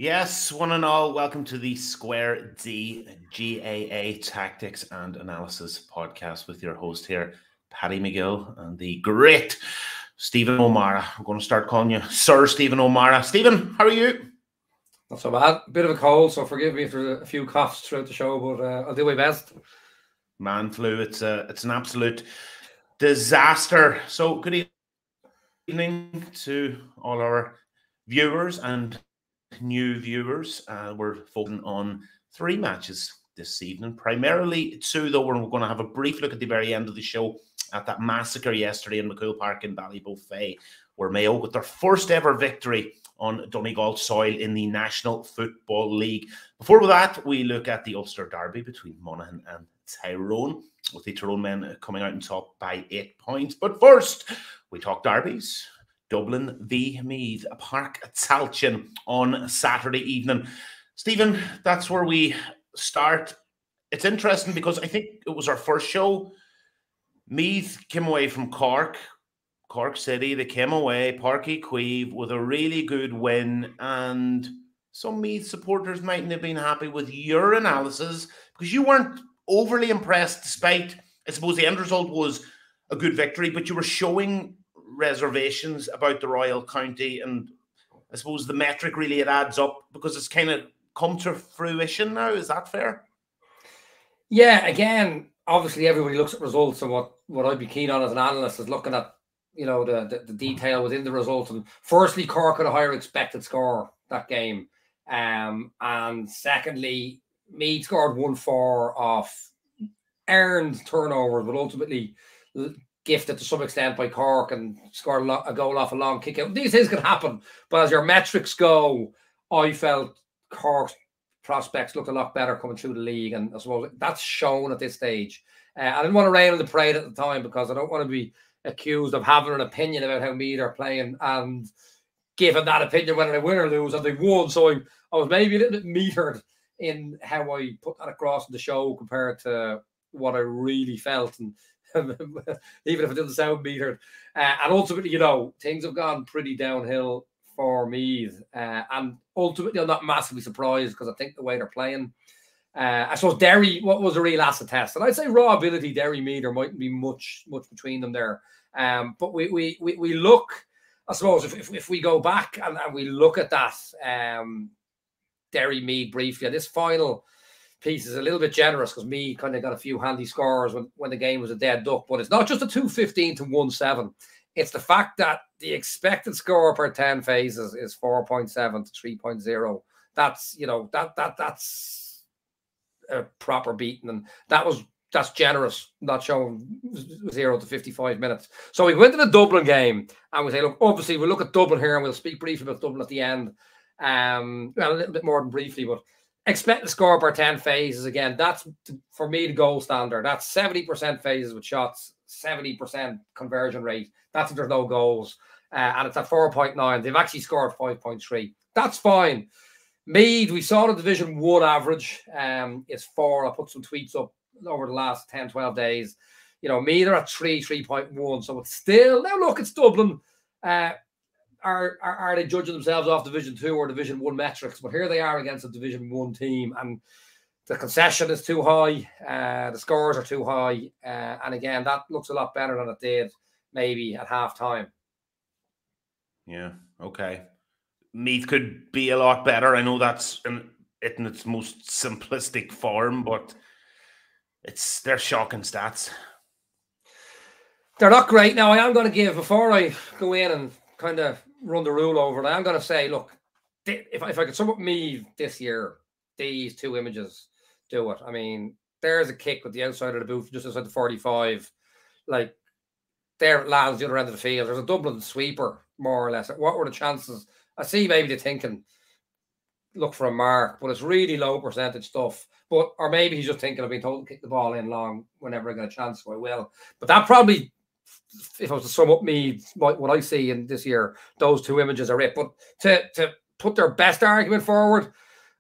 Yes, one and all, welcome to the Square D GAA Tactics and Analysis podcast with your host here, Paddy McGill, and the great Stephen O'Mara. I'm going to start calling you Sir Stephen O'Mara. Stephen, how are you? Not so bad. A bit of a cold, so forgive me if there's a few coughs throughout the show, but I'll do my best. Man flu, it's an absolute disaster. So good evening to all our viewers and new viewers. We're focusing on 3 matches this evening, primarily 2, though we're going to have a brief look at the very end of the show at that massacre yesterday in McCool Park in Ballybofey, where Mayo got their first ever victory on Donegal soil in the National Football League. Before that, we look at the Ulster derby between Monaghan and Tyrone, with the Tyrone men coming out on top by 8 points. But first, we talk derbies. Dublin v Meath, Park Talchin on Saturday evening. Stephen, that's where we start. It's interesting because I think it was our first show. Meath came away from Cork City. They came away, Páirc Uí Chaoimh, with a really good win. And some Meath supporters mightn't have been happy with your analysis because you weren't overly impressed, despite, I suppose, the end result was a good victory, but you were showing reservations about the Royal County, and I suppose the metric really it adds up because it's kind of come to fruition now. Is that fair? Yeah, again, obviously everybody looks at results, and what I'd be keen on as an analyst is looking at, you know, the detail within the results. And firstly, Cork had a higher expected score that game, and secondly, Meath scored 1-4 off earned turnovers, but ultimately gifted to some extent by Cork and scored a goal off a long kick out. These things can happen, but as your metrics go, I felt Cork's prospects looked a lot better coming through the league, and I suppose that's shown at this stage. I didn't want to rain on the parade at the time because I don't want to be accused of having an opinion about how Meath are playing and giving that opinion whether they win or lose, and they won. So I was maybe a little bit metered in how I put that across in the show compared to what I really felt, and even if it didn't sound metered. And ultimately, you know, things have gone pretty downhill for Meath. And ultimately, I'm not massively surprised because I think the way they're playing. I suppose Derry, what was a real acid test? And I'd say raw ability, Derry, Meath, there mightn't be much between them there. But we look, I suppose, if we go back and we look at that Derry, Meath briefly, and this final piece is a little bit generous because Meath kind of got a few handy scores when the game was a dead duck. But it's not just a 2-15 to 1-7. It's the fact that the expected score per 10 phases is 4.7 to 3.0. That's, you know, that's a proper beating, and that's generous, not showing 0 to 55 minutes. So we went to the Dublin game and we say, look, obviously we'll look at Dublin here and we'll speak briefly about Dublin at the end. Well, a little bit more than briefly, but expect the score per 10 phases. Again, that's, for me, the gold standard. That's 70% phases with shots, 70% conversion rate. That's if there's no goals. And it's at 4.9. They've actually scored 5.3. That's fine. Meath, we saw the Division 1 average is 4. I put some tweets up over the last 10, 12 days. You know, Meath are at 3.1. So it's still, now look, it's Dublin. Are they judging themselves off Division 2 or Division 1 metrics? But here they are against a Division 1 team, and the concession is too high. The scores are too high. And again, that looks a lot better than it did maybe at half-time. Yeah, okay. Meath could be a lot better. I know that's in its most simplistic form, but they're shocking stats. They're not great. Now, I am going to give, before I go in and kind of run the rule over it, I'm going to say, look, if I could sum up Meath this year, these 2 images do it. I mean, there's a kick with the outside of the boot, just outside the 45. Like, there it lands the other end of the field. There's a Dublin sweeper, more or less. What were the chances? I see maybe they're thinking, look for a mark, but it's really low percentage stuff. But, or maybe he's just thinking, I've been told to kick the ball in long whenever I get a chance, so I will. But that probably, if I was to sum up what I see in this year, those 2 images are it. But to put their best argument forward,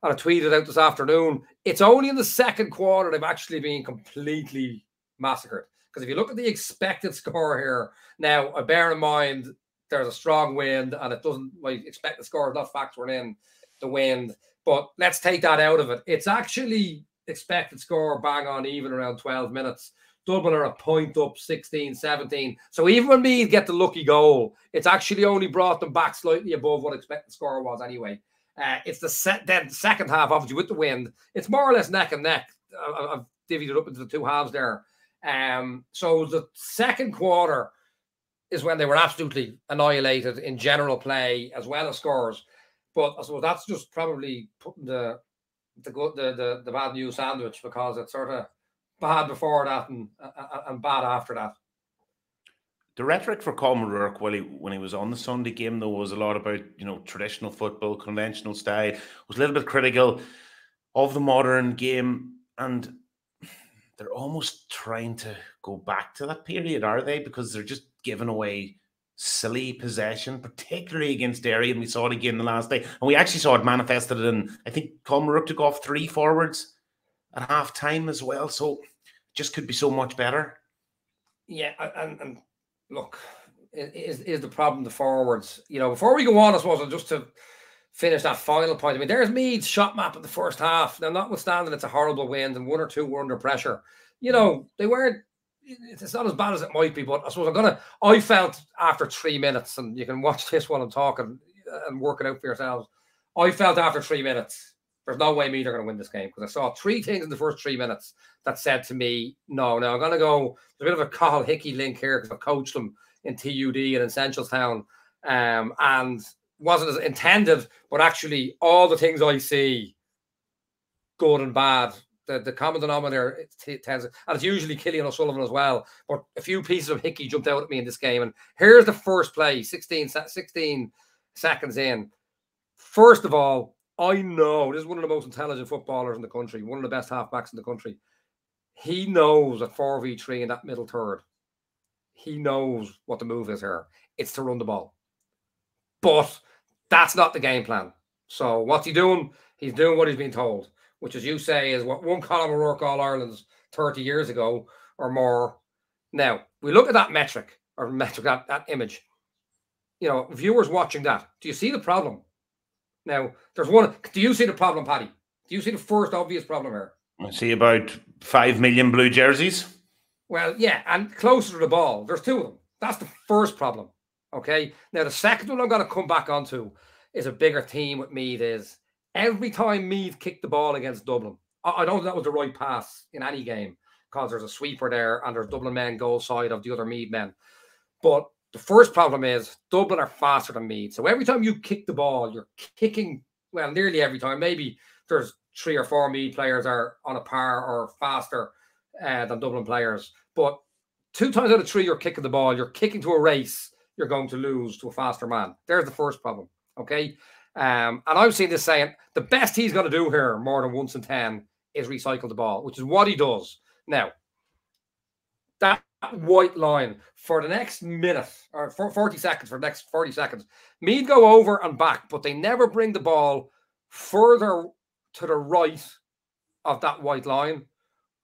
and I tweeted out this afternoon, It's only in the second quarter they've actually been completely massacred. Because if you look at the expected score here, now bear in mind there's a strong wind and it doesn't, like, expected score is not factoring in the wind. But let's take that out of it. It's actually expected score bang on even around 12 minutes. Dublin are a point up, 16, 17. So even when Meath get the lucky goal, it's actually only brought them back slightly above what expected score was anyway. It's the second half, obviously, with the wind. It's more or less neck and neck. I've divvied it up into the two halves there. So the second quarter is when they were absolutely annihilated in general play as well as scores. But I suppose that's just probably putting the bad news sandwich, because it's sort of bad before that and bad after that. The rhetoric for Colm O'Rourke when he was on the Sunday game, though, was a lot about, traditional football, conventional style. Was a little bit critical of the modern game, and they're almost trying to go back to that period, are they? Because they're just giving away silly possession, particularly against Derry, and we saw it again the last day. And we actually saw it manifested in, I think, Colm O'Rourke took off 3 forwards at half time as well. So just could be so much better. Yeah, and look, is the problem the forwards? Before we go on, I suppose, just to finish that final point. I mean, there's Meath's shot map at the first half. Now, notwithstanding it's a horrible wind and 1 or 2 were under pressure, they weren't. It's not as bad as it might be, but I suppose I felt after 3 minutes, and you can watch this while I'm talking and work it out for yourselves. I felt after 3 minutes, there's no way Meath are going to win this game, because I saw 3 things in the first 3 minutes that said to me, no, I'm going to go. There's a bit of a Cathal Hickey link here, because I've coached them in TUD and in Essentialstown, and wasn't as intended, but actually all the things I see, good and bad, the common denominator tends, and it's usually Killian O'Sullivan as well, but a few pieces of Hickey jumped out at me in this game. And here's the first play, 16 seconds in. First of all, I know this is one of the most intelligent footballers in the country, one of the best halfbacks in the country. He knows at 4v3 in that middle third, he knows what the move is here. It's to run the ball. But that's not the game plan. So what's he doing? He's doing what he's been told, which, as you say, is what won Colm O'Rourke All-Irelands 30 years ago or more. Now, we look at that that image. Viewers watching that, do you see the problem? Now, there's one. Do you see the problem, Paddy? Do you see the first obvious problem here? I see about 5 million blue jerseys. Well, yeah, and closer to the ball. There's 2 of them. That's the first problem. Okay? Now, the second one I'm going to come back onto is a bigger theme with Meath is every time Meath kicked the ball against Dublin, I don't think that was the right pass in any game, because there's a sweeper there and there's Dublin men goal side of the other Meath men. But the first problem is Dublin are faster than Meath. So every time you kick the ball, you're kicking, well, nearly every time. Maybe there's 3 or 4 Meath players are on a par or faster than Dublin players. But 2 times out of 3, you're kicking the ball. You're kicking to a race. You're going to lose to a faster man. There's the first problem. Okay. And I've seen this saying the best he's going to do here more than once in 10 is recycle the ball, which is what he does. Now, that white line for the next minute or 40 seconds, for the next 40 seconds, Meath go over and back, but they never bring the ball further to the right of that white line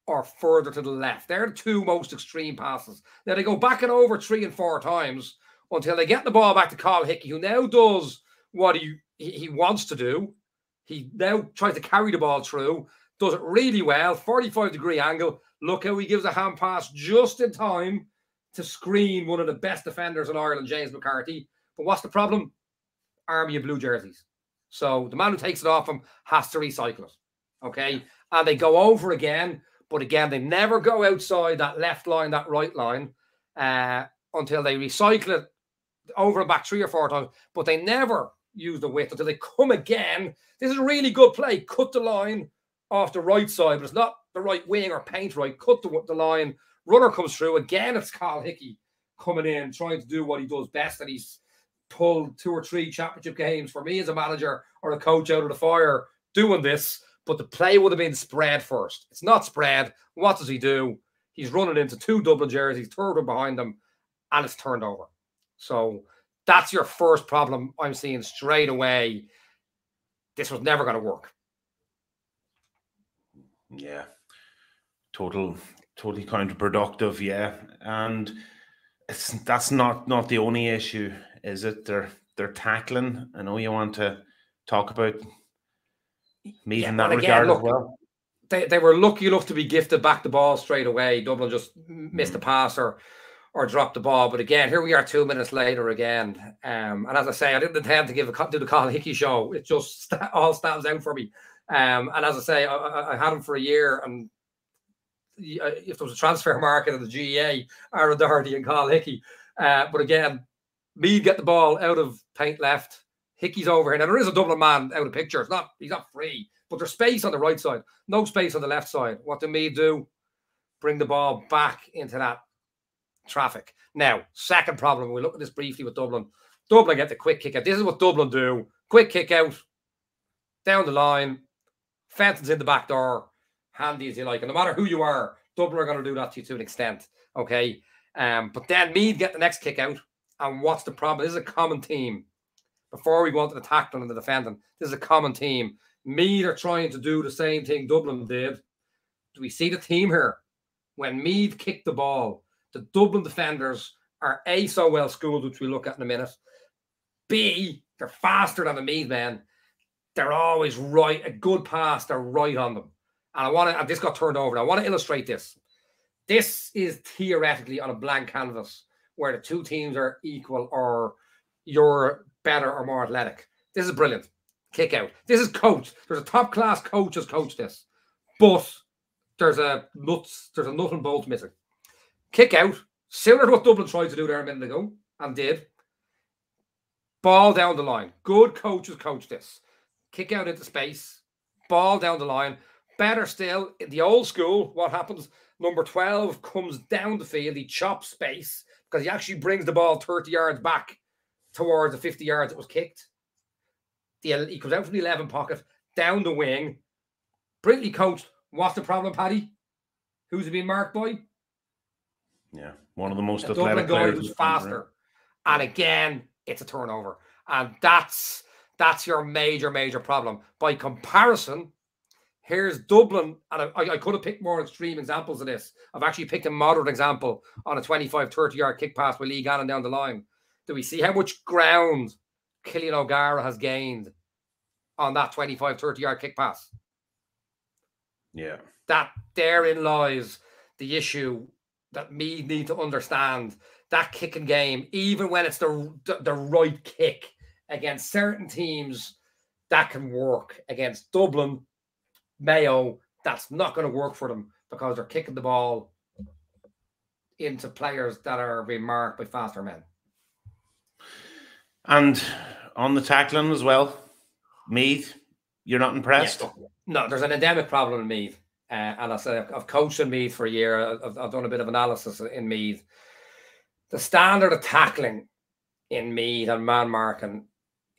or further to the left. They're the 2 most extreme passes. Now, they go back and over 3 and 4 times until they get the ball back to Cathal Hickey, who now does what he wants to do. He now tries to carry the ball through, does it really well, 45-degree angle. Look how he gives a hand pass just in time to screen one of the best defenders in Ireland, James McCarthy. But what's the problem? Army of blue jerseys. So the man who takes it off him has to recycle it. Okay? And they go over again, but again, they never go outside that left line, that right line, until they recycle it over and back 3 or 4 times, but they never use the width until they come again. This is a really good play. Cut the line off the right side, but it's not the right wing or paint right. Cut the line. Runner comes through. Again, it's Cathal Hickey coming in, trying to do what he does best, and he's pulled 2 or 3 championship games for me as a manager or a coach out of the fire doing this, but the play would have been spread first. It's not spread. What does he do? He's running into 2 Dublin jerseys, third one behind him, and it's turned over. So that's your first problem I'm seeing straight away. This was never going to work. Yeah, totally counterproductive. Yeah, and that's not the only issue, is it? They're tackling. I know you want to talk about Meath in that regard as well. They were lucky enough to be gifted back the ball straight away. Dublin just missed a pass or dropped the ball. But again, here we are 2 minutes later again. And as I say, I didn't intend to do the Colin Hickey show. It just all stands out for me. And as I say, I had him for a year. And if there was a transfer market in the GEA, Aaron Doherty and Colin Hickey. But again, Meath get the ball out of paint left. Hickey's over here. Now, there is a Dublin man out of picture. He's not free. But there's space on the right side. No space on the left side. What do Meath do? Bring the ball back into that traffic. Now, second problem. We look at this briefly with Dublin. Dublin get the quick kick out. This is what Dublin do. Quick kick out. Down the line. Fenton's in the back door. Handy as you like. And no matter who you are, Dublin are going to do that to you to an extent. Okay? But then Meath get the next kick out. And what's the problem? This is a common theme. Before we go on to the tackling and the defending, this is a common theme. Meath are trying to do the same thing Dublin did. Do we see the theme here? When Meath kicked the ball, the Dublin defenders are A, so well schooled, which we'll look at in a minute. B, they're faster than the Meath men. They're always right. A good pass, they're right on them. And this got turned over. I want to illustrate this. This is theoretically on a blank canvas where the two teams are equal or you're better or more athletic. This is brilliant. Kick out. This is coached. There's a top class coach has coached this, but there's a nut and bolt missing. Kick out, similar to what Dublin tried to do there a minute ago and did. Ball down the line. Good coaches coach this. Kick out into space. Ball down the line. Better still, in the old school, what happens? Number 12 comes down the field. He chops space because he actually brings the ball 30 yards back towards the 50 yards it was kicked. He comes out from the 11 pocket, down the wing. Brilliantly coached. What's the problem, Paddy? Who's he being marked by? Yeah, one of the most athletic players. Who's faster. And again, it's a turnover. And that's your major problem. By comparison, here's Dublin. And I could have picked more extreme examples of this. I've actually picked a moderate example on a 25, 30-yard kick pass by Lee Gannon down the line. Do we see how much ground Cillian O'Gara has gained on that 25, 30-yard kick pass? Yeah. That therein lies the issue that Meath need to understand. That kicking game, even when it's the right kick against certain teams, that can work. Against Dublin, Mayo, that's not going to work for them because they're kicking the ball into players that are being marked by faster men. And on the tackling as well, Meath, you're not impressed? Yeah, no, there's an endemic problem in Meath. And I said, I've coached in Meath for a year. I've done a bit of analysis in Meath. The standard of tackling in Meath and man marking,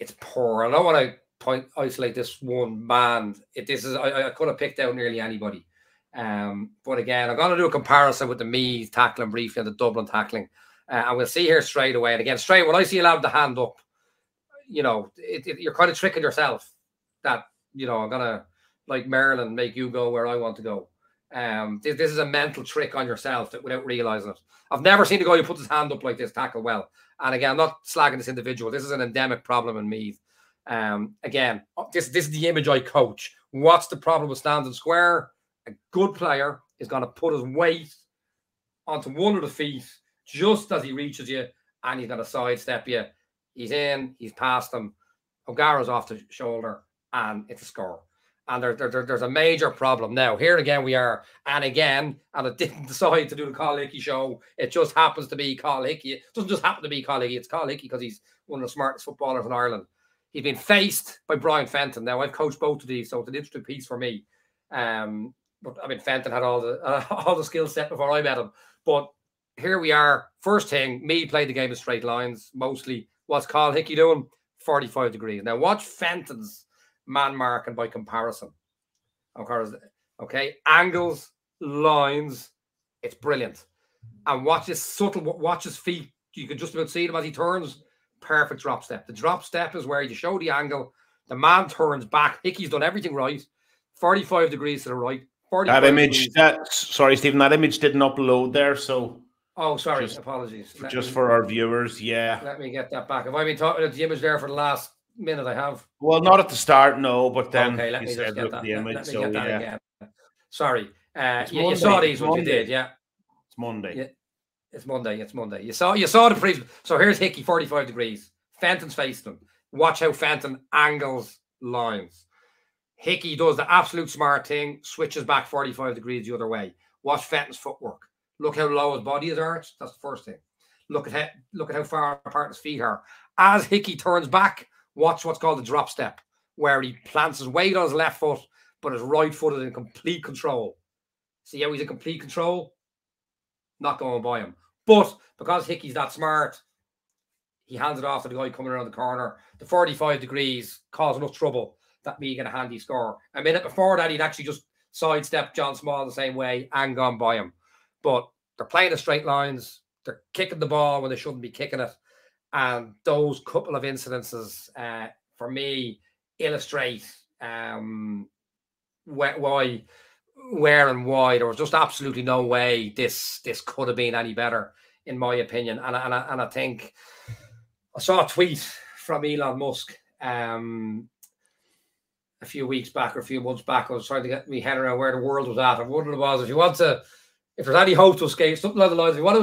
it's poor. I don't want to isolate this one man. I could have picked out nearly anybody. But again, I'm going to do a comparison with the Meath tackling briefly and the Dublin tackling. And we'll see here straight away. And again, straight when I see a lad with the hand up, you're kind of tricking yourself that, I'm going to, like Maryland, make you go where I want to go. This is a mental trick on yourself without realizing it. I've never seen a guy who puts his hand up like this tackle well. And again, I'm not slagging this individual. This is an endemic problem in Meath. Again, this is the image I coach. What's the problem with standing square? A good player is going to put his weight onto one of the feet just as he reaches you, and he's going to sidestep you. He's in, he's past him. O'Gara's off the shoulder, and it's a score. And there's a major problem. Now, here again we are. And again, and it didn't decide to do the Colin Hickey show. It just happens to be Colin Hickey. It doesn't just happen to be Colin Hickey. It's Colin Hickey because he's one of the smartest footballers in Ireland. He's been faced by Brian Fenton. Now, I've coached both of these, so it's an interesting piece for me. But I mean, Fenton had all the skill set before I met him. But here we are. First thing, Meath played the game in straight lines, mostly. What's Colin Hickey doing? 45 degrees. Now, watch Fenton's man marking by comparison. Okay, angles, lines, it's brilliant. And watch his watch his feet. You can just about see them as he turns. Perfect drop step. The drop step is where you show the angle. The man turns back. Hickey's done everything right. 45 degrees to the right, That image, sorry, Stephen, that image didn't upload there, so. Oh, sorry, apologies. Just for our viewers, yeah. Let me get that back. Have I been talking about the image there for the last minute? I have. Well, not at the start, no, but then okay, let me just get that. The image, let me get that again. Sorry, you saw these ones. You did, yeah. It's Monday. Yeah, it's Monday. It's Monday. You saw the pre. So here's Hickey, 45 degrees. Fenton's facing him. Watch how Fenton angles lines. Hickey does the absolute smart thing, switches back 45 degrees the other way. Watch Fenton's footwork. Look how low his body is arched. That's the first thing. Look at how far apart his feet are. As Hickey turns back, watch what's called the drop step, where he plants his weight on his left foot, but his right foot is in complete control. See how he's in complete control? Not going by him. But because Hickey's that smart, he hands it off to the guy coming around the corner. The 45 degrees caused enough trouble that me get a handy score. A minute before that, he'd actually just sidestepped John Small the same way and gone by him. But they're playing the straight lines. They're kicking the ball when they shouldn't be kicking it. And those couple of incidences, for me, illustrate where and why there was just absolutely no way this could have been any better, in my opinion. And I think I saw a tweet from Elon Musk a few weeks back or a few months back. I was trying to get my head around where the world was at. And one of it was, if there's any hope to escape, something along the lines of, what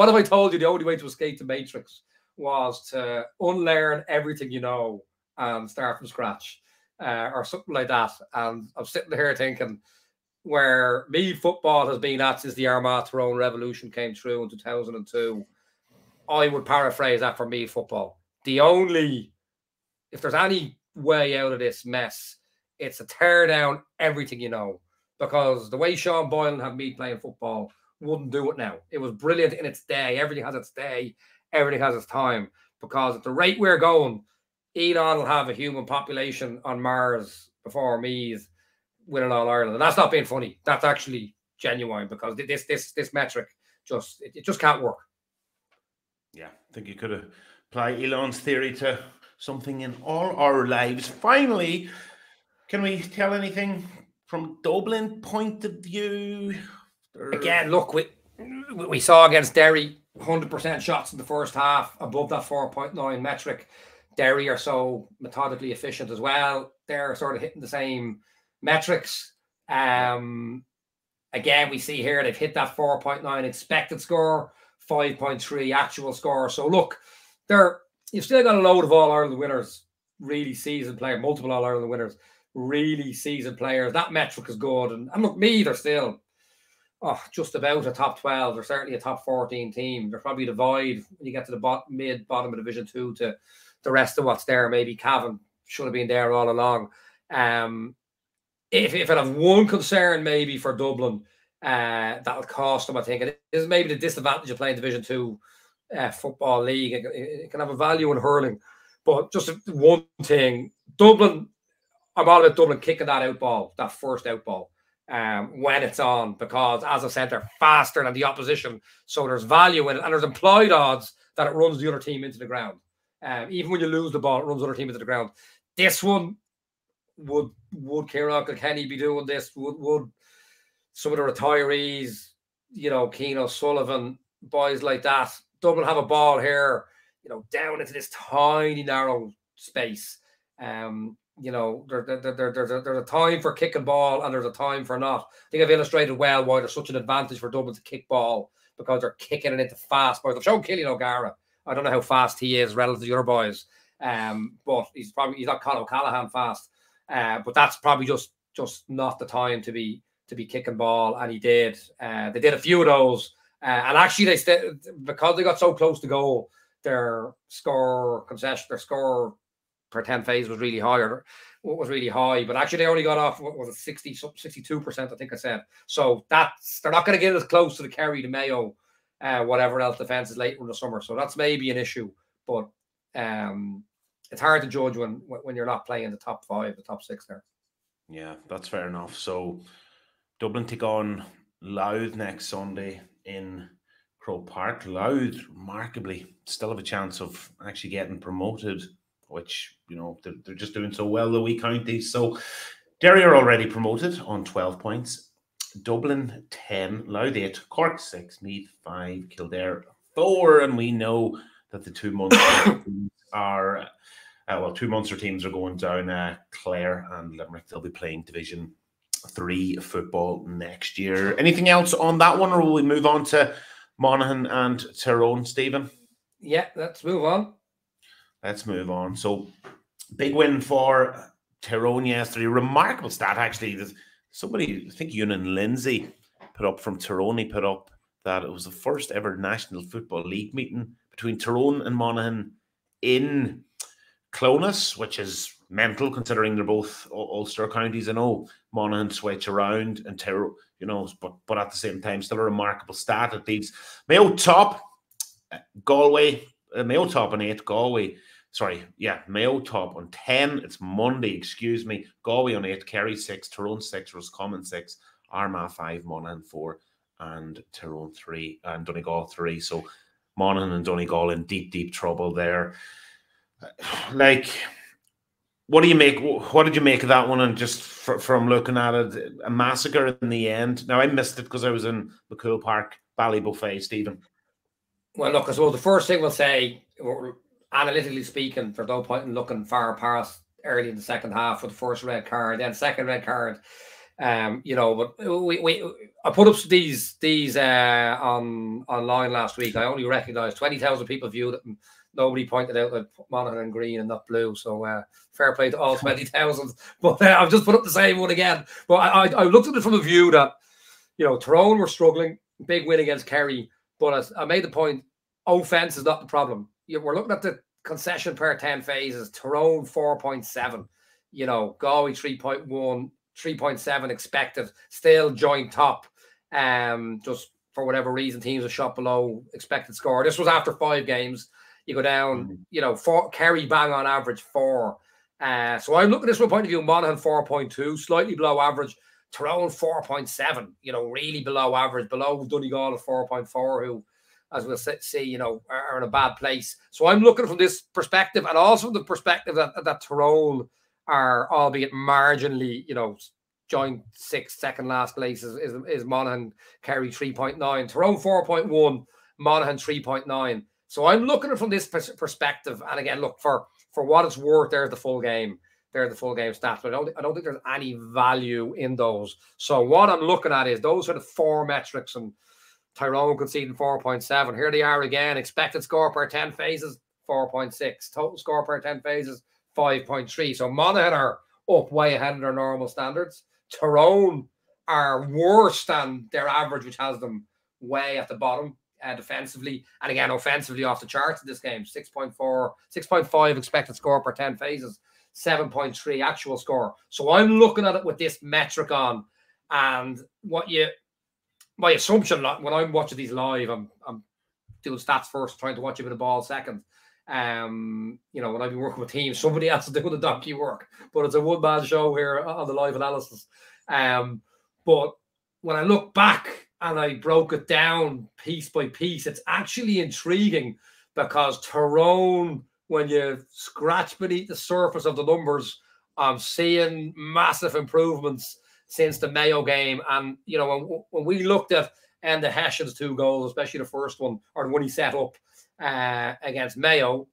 have I told you the only way to escape the Matrix was to unlearn everything you know and start from scratch, or something like that. And I'm sitting here thinking, where Meath football has been at since the Armagh Tyrone revolution came through in 2002, I would paraphrase that for Meath football. If there's any way out of this mess, it's to tear down everything you know. Because the way Sean Boylan had Meath playing football wouldn't do it now. It was brilliant in its day. Everything has its day. Everything has its time. Because at the rate we're going, Elon will have a human population on Mars before Meath winning All Ireland. And that's not being funny. That's actually genuine, because this metric just can't work. Yeah, I think you could apply Elon's theory to something in all our lives. Finally, can we tell anything from Dublin point of view? Again, look, we saw against Derry 100% shots in the first half, above that 4.9 metric. Derry are so methodically efficient as well. They're sort of hitting the same metrics. Again, we see here they've hit that 4.9 expected score, 5.3 actual score. So look, you've still got a load of All-Ireland winners, really seasoned players, multiple All-Ireland winners, really seasoned players. That metric is good. And look, Meath are still just about a top 12. They're certainly a top 14 team. They're probably divide when you get to the bottom of Division 2 to the rest of what's there. Maybe Cavan should have been there all along. If I have one concern maybe for Dublin, that'll cost them, I think. It is maybe the disadvantage of playing Division 2 football league. It can have a value in hurling. But just one thing, Dublin, I'm all about Dublin kicking that out ball, that first out ball, when it's on, because as I said, they're faster than the opposition. So there's value in it, and there's implied odds that it runs the other team into the ground. Even when you lose the ball, it runs the other team into the ground. This one, would Kieran Kilkenny be doing this? Would some of the retirees, Keane O'Sullivan, boys like that, Dublin have a ball here, down into this tiny, narrow space. There's a time for kicking ball and there's a time for not. I think I've illustrated well why there's such an advantage for Dublin to kick ball, because they're kicking it into fast boys. I've shown Cillian O'Gara. I don't know how fast he is relative to the other boys, but he's not Conor O'Callaghan fast. But that's probably just not the time to be kicking ball, and he did. They did a few of those, and actually because they got so close to goal, their score per 10 phase was really high, but actually they only got off, what was it, 62%, I think I said. So they're not going to get as close to the Kerry, the Mayo, whatever else defense is later in the summer. So that's maybe an issue, but it's hard to judge when you're not playing the top 5, the top 6 there. Yeah, that's fair enough. So Dublin take on Louth next Sunday in Croke Park. Louth, remarkably, still have a chance of actually getting promoted, which, they're just doing so well, the wee counties. So Derry are already promoted on 12 points. Dublin 10, Louth 8, Cork 6, Meath 5, Kildare 4, and we know that the 2 Munster teams are, well, 2 Munster teams are going down Clare and Limerick. They'll be playing Division 3 football next year. Anything else on that one, or will we move on to Monaghan and Tyrone, Stephen? Yeah, let's move on. Let's move on. So, big win for Tyrone yesterday. Remarkable stat, actually. There's somebody, I think Ewan Lindsay, put up from Tyrone. He put up that it was the first ever National Football League meeting between Tyrone and Monaghan in Clonus, which is mental considering they're both Ulster counties. I know Monaghan switch around and Tyrone, you know, but at the same time, still a remarkable stat. It leaves Mayo top, Galway, Mayo top on 8, Galway. Sorry, yeah, Mayo top on 10. It's Monday, excuse me. Galway on 8, Kerry 6, Tyrone 6, Roscommon 6, Armagh 5, Monaghan 4, and Tyrone 3, and Donegal 3. So Monaghan and Donegal in deep, deep trouble there. Like, what do you make? What did you make of that one? And just from looking at it, a massacre in the end. Now, I missed it because I was in McCool Park, Ballybuffet, Stephen. Well, look, I suppose the first thing we'll say, analytically speaking, there's no point in looking far past early in the second half with the first red card, then second red card. You know, but I put up these online last week. I only recognised 20,000 people viewed it, and nobody pointed out that Monaghan and green and not blue. So fair play to all 20,000. But I've just put up the same one again. But I looked at it from a view that, you know, Tyrone were struggling, big win against Kerry. But as I made the point, offence is not the problem. We're looking at the concession per 10 phases. Tyrone 4.7, you know, Galway 3.1, 3.7 expected, still joint top. Just for whatever reason, teams are shot below expected score. This was after 5 games. You go down, you know, Kerry bang on average 4. So I'm looking at this from a point of view, Monaghan 4.2, slightly below average. Tyrone 4.7, you know, really below average, below Donegal at 4.4, who, as we'll see, you know, are in a bad place. So I'm looking from this perspective, and also the perspective that Tyrone are, albeit marginally, you know, joint 6th, second last place is Monaghan, Kerry 3.9, Tyrone 4.1, Monaghan 3.9. So I'm looking at it from this perspective, and again, look, for what it's worth, there's the full game. They're the full game stats, but I don't think there's any value in those. So what I'm looking at is those are the 4 metrics, and Tyrone conceding 4.7. Here they are again. Expected score per 10 phases, 4.6. Total score per 10 phases, 5.3. So Monaghan are up way ahead of their normal standards. Tyrone are worse than their average, which has them way at the bottom defensively. And again, offensively off the charts in this game. 6.4, 6.5 expected score per 10 phases. 7.3 actual score. So I'm looking at it with this metric on, and my assumption when I'm watching these live, I'm doing stats first, trying to watch a bit of ball second. You know, when I've been working with teams, somebody else is doing the donkey work, but it's a one-man show here on the live analysis. But when I look back and I broke it down piece by piece, it's actually intriguing, because Tyrone, when you scratch beneath the surface of the numbers, I'm seeing massive improvements since the Mayo game. And, you know, when we looked at the Hessian's 2 goals, especially the first one, or the one he set up against Mayo,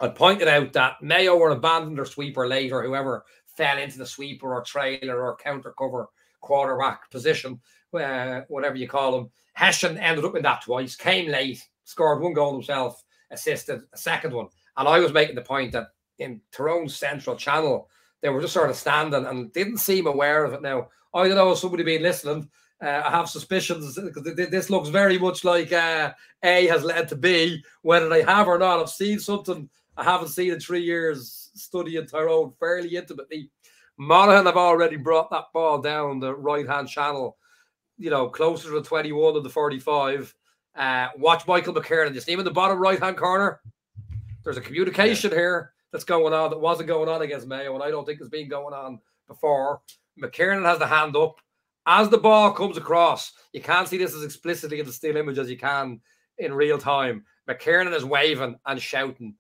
I pointed out that Mayo were abandoning their sweeper late, or whoever fell into the sweeper or trailer or counter cover quarterback position, whatever you call them. Hessian ended up in that twice, came late, scored 1 goal himself, assisted a second one. And I was making the point that in Tyrone's central channel, they were just sort of standing and didn't seem aware of it. Now, I don't know if somebody been listening. I have suspicions, because this looks very much like A has led to B, whether they have or not. I've seen something I haven't seen in 3 years, studying Tyrone fairly intimately. Monaghan have already brought that ball down the right-hand channel, you know, closer to the 21 than the 45. Watch Michael McKiernan. You see him in the bottom right-hand corner? There's a communication here that's going on that wasn't going on against Mayo, and I don't think it's been going on before. McKiernan has the hand up. As the ball comes across, you can't see this as explicitly in the still image as you can in real time. McKiernan is waving and shouting,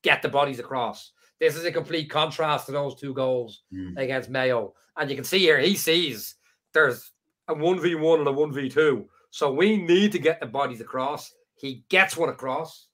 "Get the bodies across." This is a complete contrast to those 2 goals against Mayo. And you can see here, he sees there's a 1v1 and a 1v2. So we need to get the bodies across. He gets one across.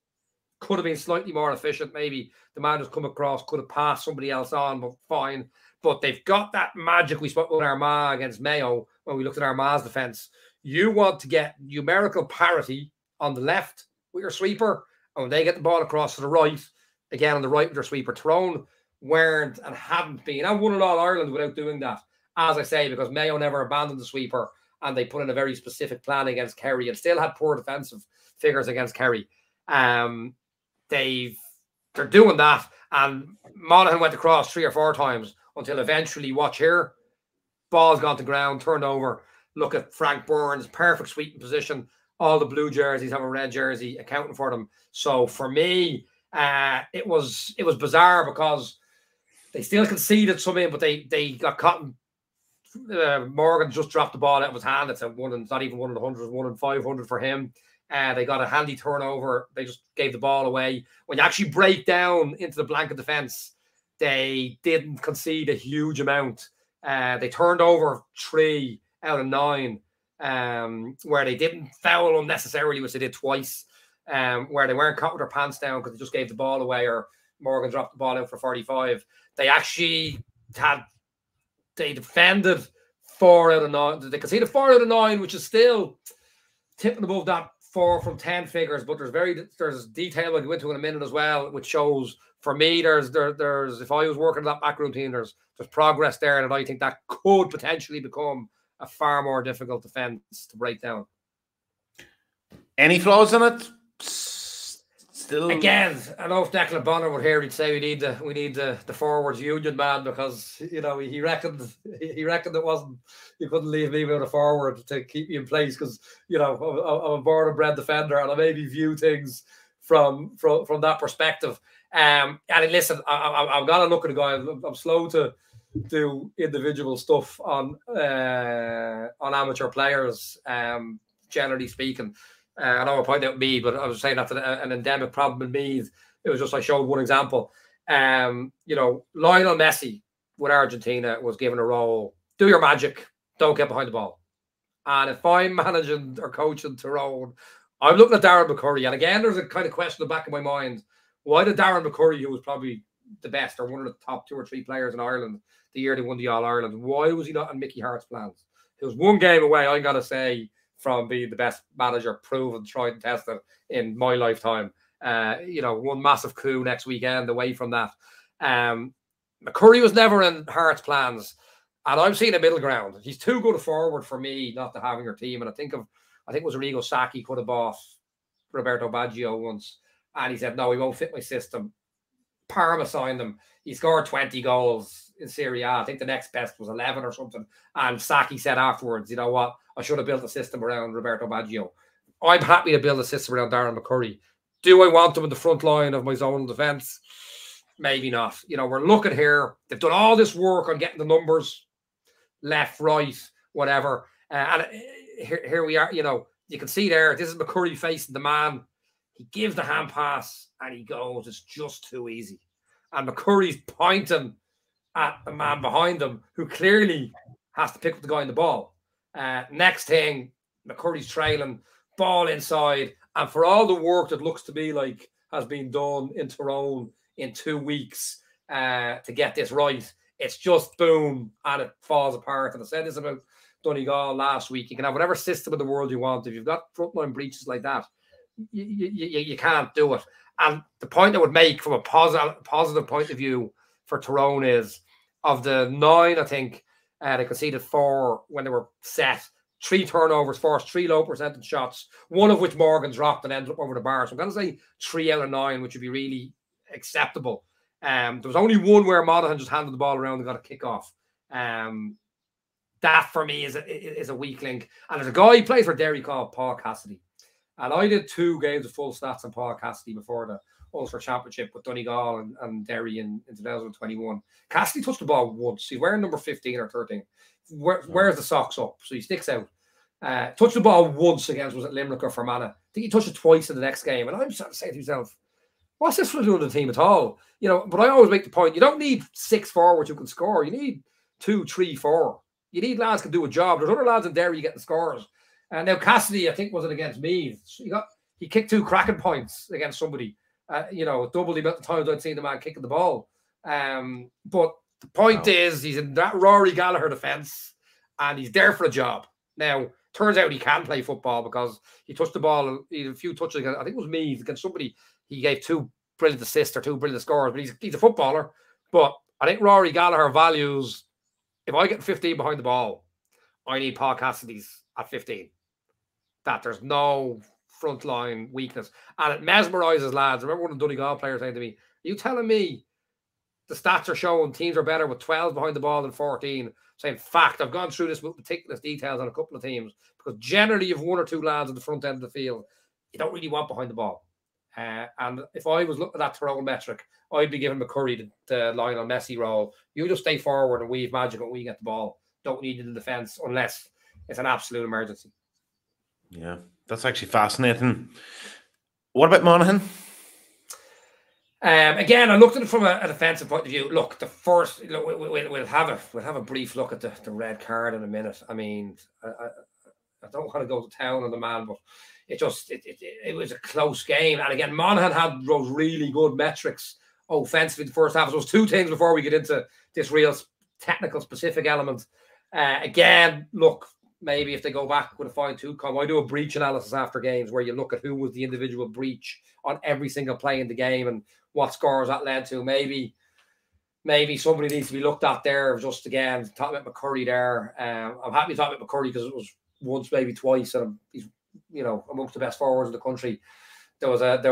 Could have been slightly more efficient. Maybe the man who's come across could have passed somebody else on, but fine. But they've got that magic we spoke with Armagh against Mayo when we looked at Armagh's defence. You want to get numerical parity on the left with your sweeper, and when they get the ball across to the right, again on the right with your sweeper. Tyrone weren't and haven't been. I won in All Ireland without doing that, as I say, because Mayo never abandoned the sweeper, and they put in a very specific plan against Kerry and still had poor defensive figures against Kerry. They're doing that, and Monaghan went across 3 or 4 times until eventually, watch here, ball's gone to ground, turned over. Look at Frank Burns, perfect sweeping position. All the blue jerseys have a red jersey accounting for them. So for me, it was bizarre because they still conceded some in, but they got caught. Morgan just dropped the ball out of his hand. It's not even 1 in 100, it's 1 in 500 for him. They got a handy turnover. They just gave the ball away. When you actually break down into the blanket defense, they didn't concede a huge amount. They turned over 3 out of 9, where they didn't foul unnecessarily, which they did twice, where they weren't caught with their pants down because they just gave the ball away, or Morgan dropped the ball out for 45. They actually they defended 4 out of 9. They conceded 4 out of 9, which is still tipping above that 4 from 10 figures, but there's detail we'll go into in a minute as well, which shows for me there's if I was working that backroom team, there's progress there, and I think that could potentially become a far more difficult defense to break down. Any flaws in it? Still, again, I know if Declan Bonner would hear, he'd say we need the forwards union man, because he reckoned it wasn't, you couldn't leave me without a forward to keep me in place, because I'm a born and bred defender and I maybe view things from that perspective. And listen, I'm gonna look at a guy. I'm slow to do individual stuff on amateur players, generally speaking. I know I pointed out Meath, but I was saying that's an endemic problem in Meath. It was just, I showed one example. Lionel Messi with Argentina was given a role: do your magic, don't get behind the ball. And if I'm managing or coaching Tyrone, I'm looking at Darren McCurry. And again, there's a kind of question in the back of my mind: why did Darren McCurry, who was probably the best or one of the top 2 or 3 players in Ireland the year they won the All-Ireland, why was he not on Mickey Hart's plans? It was one game away, I'm going to say, from being the best manager, proven, tried and tested in my lifetime. One massive coup next weekend away from that. McCurry was never in Hart's plans, and I'm seeing a middle ground. He's too good a forward for me not to have in your team. And I think it was Arrigo Sacchi could have bought Roberto Baggio once, and he said, no, he won't fit my system. Parma signed him. He scored 20 goals in Serie A. I think the next best was 11 or something. And Sacchi said afterwards, you know what, I should have built a system around Roberto Baggio. I'm happy to build a system around Darren McCurry. Do I want him in the front line of my zonal defence? Maybe not. We're looking here. They've done all this work on getting the numbers left, right, whatever. And here we are. You can see there, this is McCurry facing the man. He gives the hand pass and he goes, it's just too easy. And McCurry's pointing at the man behind him, who clearly has to pick up the guy in the ball. Next thing, McCurry's trailing, ball inside. And for all the work that looks to be like has been done in Tyrone in 2 weeks to get this right, it's just boom, and it falls apart. And I said this about Donegal last week. You can have whatever system in the world you want. If you've got frontline breaches like that, you can't do it. And the point I would make from a positive point of view for Tyrone is, of the 9, I think they conceded 4 when they were set. 3 turnovers, forced 3 low percentage shots, one of which Morgan dropped and ended up over the bar. So I'm going to say 3 out of 9, which would be really acceptable. There was only one where Monaghan just handed the ball around and got a kickoff. That for me is a weak link. And there's a guy who plays for Derry called Paul Cassidy. And I did 2 games of full stats on Paul Cassidy before the Ulster Championship with Donegal and Derry in 2021. Cassidy touched the ball once. He's wearing number 15 or 13. Wears the socks up, so he sticks out. Touched the ball once against, was it Limerick or Fermanagh? I think he touched it twice in the next game. And I'm sort of saying to myself, what's this for doing the team at all? But I always make the point, you don't need 6 forwards who can score. You need 2, 3, 4. You need lads who can do a job. There's other lads in Derry getting scores. And now Cassidy, I think, was it against Meath? He kicked 2 cracking points against somebody. Double the amount of times I'd seen the man kicking the ball. But the point is, he's in that Rory Gallagher defence, and he's there for a job. Now, turns out he can play football because he touched the ball. He had a few touches against, I think it was Meath, against somebody. He gave 2 brilliant assists or 2 brilliant scores, but he's a footballer. But I think Rory Gallagher values, if I get 15 behind the ball, I need Paul Cassidy's at 15. That there's no frontline weakness. And it mesmerises lads. I remember one of the Donegal players saying to me, are you telling me the stats are showing teams are better with 12 behind the ball than 14? Saying, fact, I've gone through this with meticulous details on a couple of teams, because generally you've 1 or 2 lads at the front end of the field you don't really want behind the ball. And if I was looking at that Tyrone metric, I'd be giving McCurry the Lionel Messi role. You just stay forward and weave magic when we get the ball. Don't need in the defence unless it's an absolute emergency. Yeah, that's actually fascinating. What about Monaghan? Again, I looked at it from a defensive point of view. Look, the first, we'll have a brief look at the red card in a minute. I mean, I don't want to go to town on the man, but it was a close game. And again, Monaghan had those really good metrics offensively in the first half. So there was 2 things before we get into this real technical specific element. Again, look, maybe if they go back with a fine-tooth comb, I do a breach analysis after games where you look at who was the individual breach on every single play in the game and what scores that led to. Maybe somebody needs to be looked at there. Just again, talking about McCurry there. I'm happy to talk about McCurry because it was once, maybe twice, and he's amongst the best forwards in the country. There was a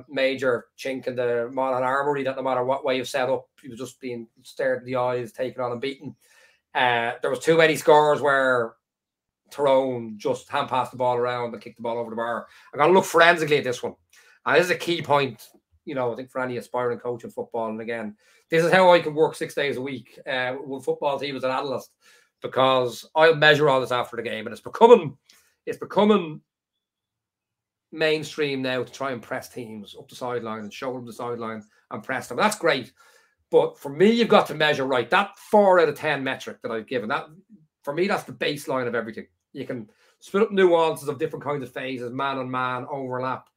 major chink in the Monaghan armoury that no matter what way you set up, he was just being stared in the eyes, taken on and beaten. There was too many scores where Tyrone just hand-passed the ball around and kicked the ball over the bar. I'm going to look forensically at this one. And this is a key point, I think, for any aspiring coach in football. And again, this is how I can work 6 days a week with football team as an analyst, because I'll measure all this after the game. And it's becoming mainstream now to try and press teams up the sideline and show them the sideline and press them. That's great. But for me, you've got to measure right. That 4 out of 10 metric that I've given, that for me, that's the baseline of everything. You can split up nuances of different kinds of phases, man on man, overlap,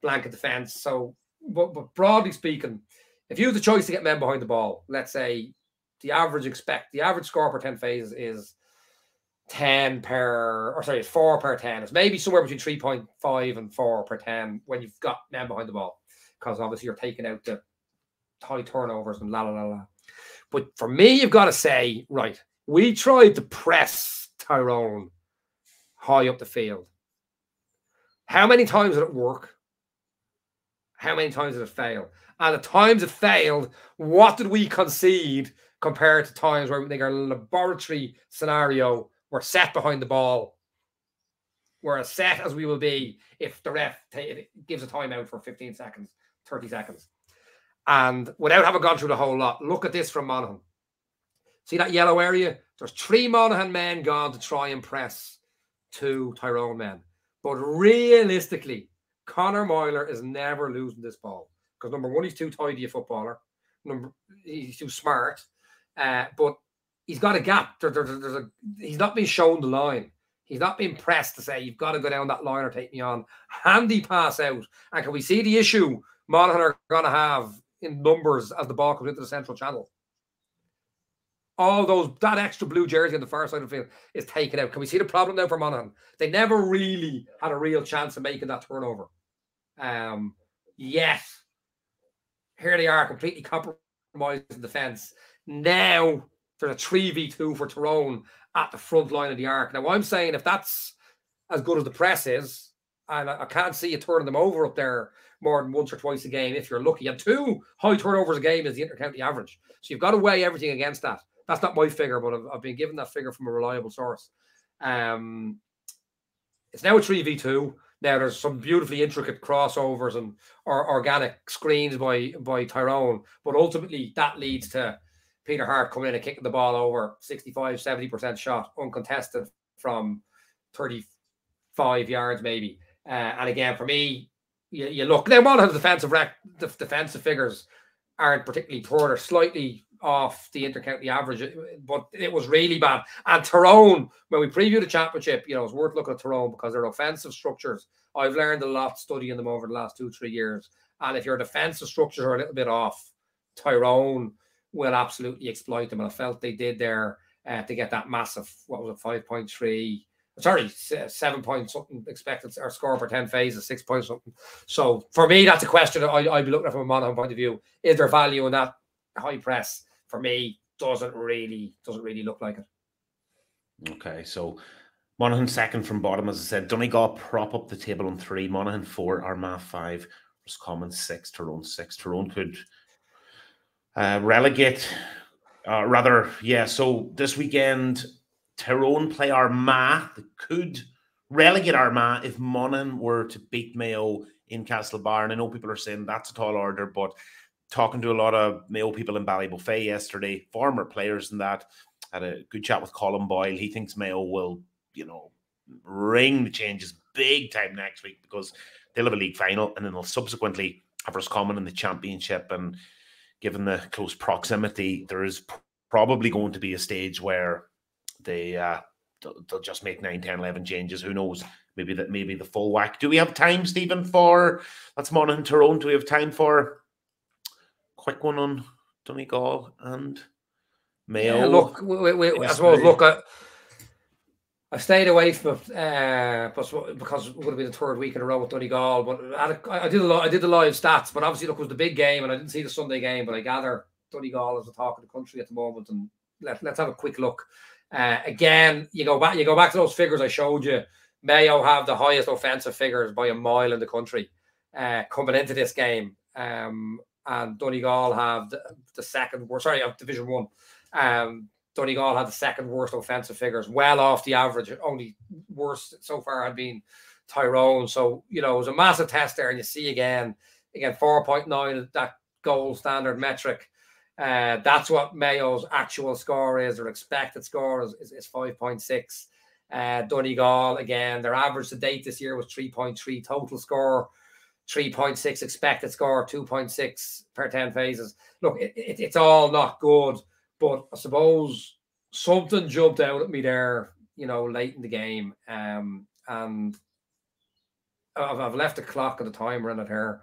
blanket defense. So, but broadly speaking, if you have the choice to get men behind the ball, let's say the average score per 10 phases is 4 per 10. It's maybe somewhere between 3.5 and 4 per 10 when you've got men behind the ball, because obviously you're taking out the high turnovers and la. But for me, you've got to say, right, we tried to press Tyrone high up the field. How many times did it work? How many times did it fail? And the times it failed, what did we concede compared to times where we think our laboratory scenario, we're set behind the ball. We're as set as we will be if the ref gives a timeout for 15 seconds, 30 seconds. And without having gone through the whole lot, look at this from Monaghan. See that yellow area? There's 3 Monaghan men gone to try and press 2 Tyrone men. But realistically, Conor Moyler is never losing this ball. Because number one, he's too tidy a footballer. He's too smart. But he's got a gap. He's not being shown the line. He's not being pressed to say, you've got to go down that line or take me on. Handy pass out. And can we see the issue Monaghan are going to have in numbers as the ball comes into the central channel? All that extra blue jersey on the far side of the field is taken out. Can we see the problem now for Monaghan? They never really had a real chance of making that turnover. Yet, here they are, completely compromised in defence. Now, there's a 3v2 for Tyrone at the front line of the arc. Now, I'm saying if that's as good as the press is, and I can't see you turning them over up there more than once or twice a game if you're lucky. And 2 high turnovers a game is the inter-county average. So you've got to weigh everything against that. That's not my figure, but I've been given that figure from a reliable source. It's now a 3v2. Now there's some beautifully intricate crossovers and organic screens by Tyrone, but ultimately that leads to Peter Hart coming in and kicking the ball over 65-70% shot, uncontested from 35 yards maybe. And again, for me, you look now. Monaghan's defensive figures aren't particularly poor. They're slightly off the intercounty average, but it was really bad. And Tyrone, when we preview the championship, you know, it's worth looking at Tyrone because their offensive structures, I've learned a lot studying them over the last 2-3 years. And if your defensive structures are a little bit off, Tyrone will absolutely exploit them. And I felt they did there to get that massive, what was it, 5.3, sorry, 7 point something expected or score per 10 phases, 6 point something. So for me, that's a question I'd be looking at from a Monaghan point of view. Is there value in that high press? For me, doesn't really look like it. Okay, so Monaghan second from bottom, as I said. Donegal prop up the table on 3, Monaghan 4, Armagh 5, Roscommon 6, Tyrone 6. Tyrone could relegate, so this weekend Tyrone play Armagh. They could relegate Armagh if Monaghan were to beat Mayo in Castlebar. And I know people are saying that's a tall order, but talking to a lot of Mayo people in Ballybuffet yesterday, former players and that, had a good chat with Colin Boyle. He thinks Mayo will, you know, ring the changes big time next week because they'll have a league final and then they'll subsequently have Roscommon in the championship. And given the close proximity, there is probably going to be a stage where they'll just make 9, 10, 11 changes. Who knows? Maybe the full whack. Do we have time, Stephen, for that's Monaghan Tyrone? Do we have time for quick one on Donegal and Mayo? Yeah, look, I suppose. Look, I stayed away from it because it would have been the third week in a row with Donegal. But I did the live stats. But obviously, look, it was the big game, and I didn't see the Sunday game. But I gather Donegal is the talk of the country at the moment. And let's have a quick look. Again, you go back to those figures I showed you. Mayo have the highest offensive figures by a mile in the country coming into this game. And Donegal have the second worst, of Division 1. Donegal had the second worst offensive figures, well off the average. Only worst so far had been Tyrone. So, you know, it was a massive test there. And you see again 4.9, that goal standard metric. That's what Mayo's actual score is. Their expected score is 5.6. Donegal, again, their average to date this year was 3.3 total score. 3.6 expected score, 2.6 per 10 phases. Look, it's all not good, but I suppose something jumped out at me there, you know, late in the game. And I've left the clock and the timer in it here.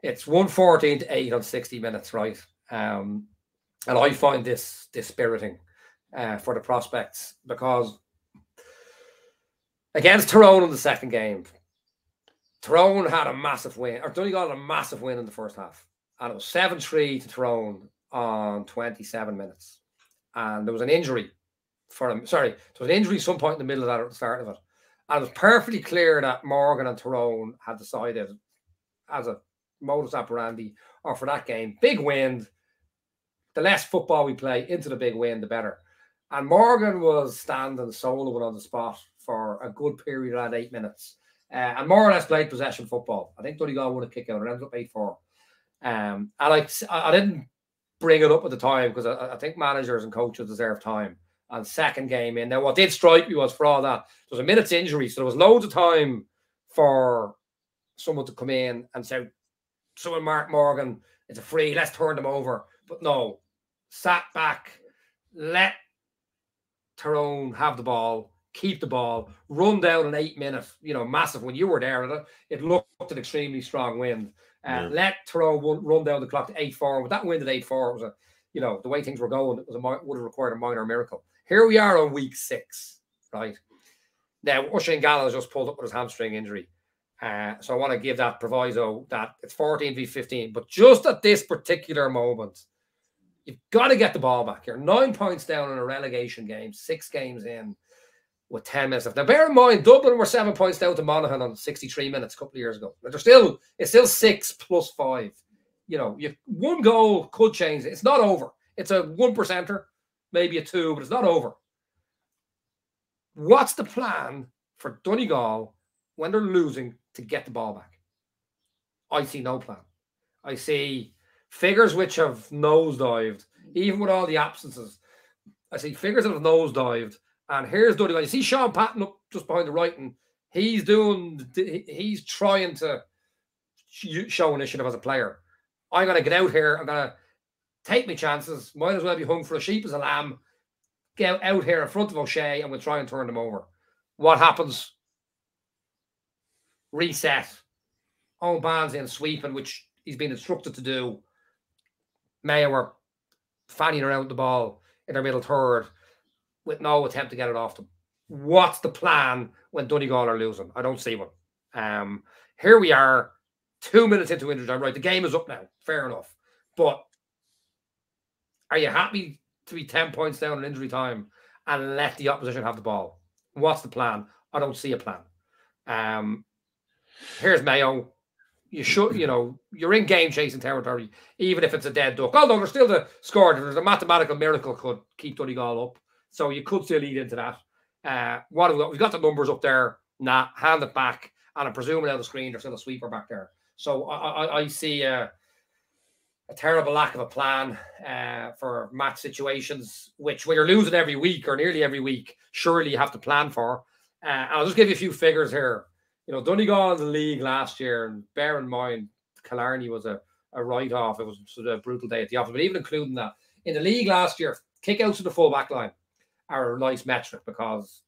It's 1:14 to 8 on 60 minutes, right? And I find this dispiriting for the prospects because against Tyrone in the second game, Tyrone had a massive win, or Donegal had a massive win in the first half. And it was 7-3 to Tyrone on 27 minutes. And there was an injury for him. Sorry, there was an injury some point in the middle of that at the start of it. And it was perfectly clear that Morgan and Tyrone had decided as a modus operandi, or for that game, big wind, the less football we play into the big wind, the better. And Morgan was standing soloing on the spot for a good period of that 8 minutes. And more or less played possession football. I think Donegal won a kick out. It ended up 8-4. And I didn't bring it up at the time because I think managers and coaches deserve time. And second game in. Now, what did strike me was for all that, there was a minute's injury. So there was loads of time for someone to come in and say, someone Mark Morgan, it's a free, let's turn them over. But no, sat back, let Tyrone have the ball, keep the ball, run down an 8 minute, you know, massive. When you were there, it looked an extremely strong wind. Let Tyrone run down the clock to 8-4. With that wind at 8-4, it was you know, the way things were going, it would have required a minor miracle. Here we are on week 6, right? Now, Usheen Gallen has just pulled up with his hamstring injury. So I want to give that proviso that it's 14v15. But just at this particular moment, you've got to get the ball back. You're 9 points down in a relegation game, 6 games in with 10 minutes left. Now, bear in mind, Dublin were 7 points down to Monaghan on 63 minutes a couple of years ago. It's still 6 plus 5. You know, one goal could change it. It's not over. It's a 1%er, maybe a 2, but it's not over. What's the plan for Donegal when they're losing to get the ball back? I see no plan. I see figures which have nosedived, even with all the absences. I see figures that have nosedived. And here's Donegal. You see Sean Patton up just behind the right, and he's trying to show initiative as a player. I'm going to get out here. I'm going to take my chances. Might as well be hung for a sheep as a lamb. Get out here in front of O'Shea and we'll try and turn them over. What happens? Reset. Owen Barnes in sweeping, which he's been instructed to do. Mayo were fanning around the ball in their middle third with no attempt to get it off them. What's the plan when Donegal are losing? I don't see one. Here we are, 2 minutes into injury time. Right, the game is up now. Fair enough. But are you happy to be 10 points down in injury time and let the opposition have the ball? What's the plan? I don't see a plan. Here's Mayo. You should, you're in game chasing territory, even if it's a dead duck. Although there's still the score. There's a mathematical miracle could keep Donegal up. So you could still lead into that. What have we got? We've got the numbers up there. Nah, hand it back. And I'm presuming on the screen there's still a sweeper back there. So I see a terrible lack of a plan for match situations, which when you're losing every week or nearly every week, surely you have to plan for. And I'll just give you a few figures here. Donegal in the league last year, and bear in mind, Killarney was a write-off. It was sort of a brutal day at the office. But even including that, in the league last year, kick-outs to the full back line are a nice metric because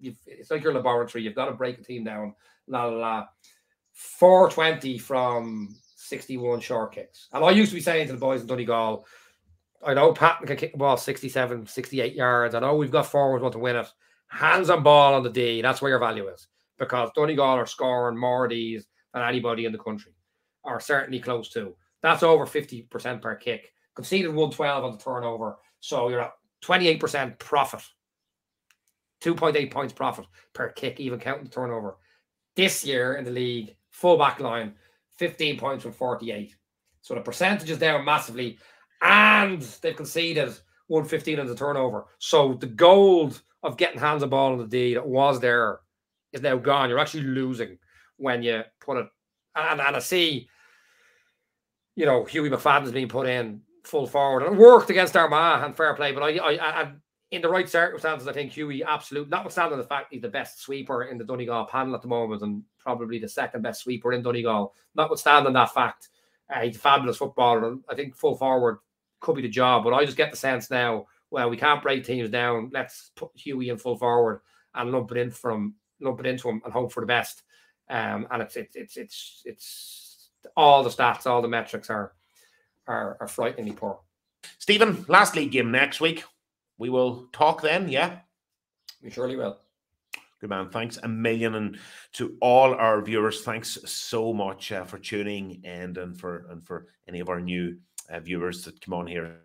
it's like your laboratory. You've got to break a team down. 420 from 61 short kicks. And I used to be saying to the boys in Donegal, I know Patton can kick the ball 67, 68 yards. I know we've got forwards want to win it. Hands on ball on the D. That's where your value is. Because Donegal are scoring more of these than anybody in the country, or certainly close to. That's over 50% per kick. Conceded 112 on the turnover, so you're at 28% profit. 2.8 points profit per kick, even counting the turnover. This year in the league, full back line, 15 points from 48. So the percentage is down massively, and they've conceded 115 on the turnover. So the gold of getting hands on ball on the D that was there is now gone. You're actually losing when you put it. And I see, Hughie McFadden's being put in full forward. And it worked against Armagh, and fair play. But I in the right circumstances, I think Hughie absolutely, notwithstanding the fact he's the best sweeper in the Donegal panel at the moment and probably the second best sweeper in Donegal, notwithstanding that fact, he's a fabulous footballer. And I think full forward could be the job. But I just get the sense now, well, we can't break teams down. Let's put Hughie in full forward and lump it into him and hope for the best. And it's all the stats, all the metrics are frighteningly poor. Stephen, last league game next week. We will talk then, yeah? We surely will. Good man. Thanks a million, and to all our viewers, thanks so much for tuning in, and for any of our new viewers that come on here.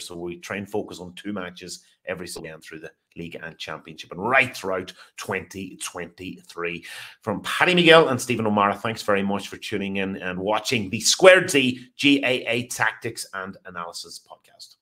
So we try and focus on 2 matches every single game through the league and championship and right throughout 2023. From Paddy McGill and Stephen O'Mara, thanks very much for tuning in and watching the Squared Z GAA Tactics and Analysis podcast.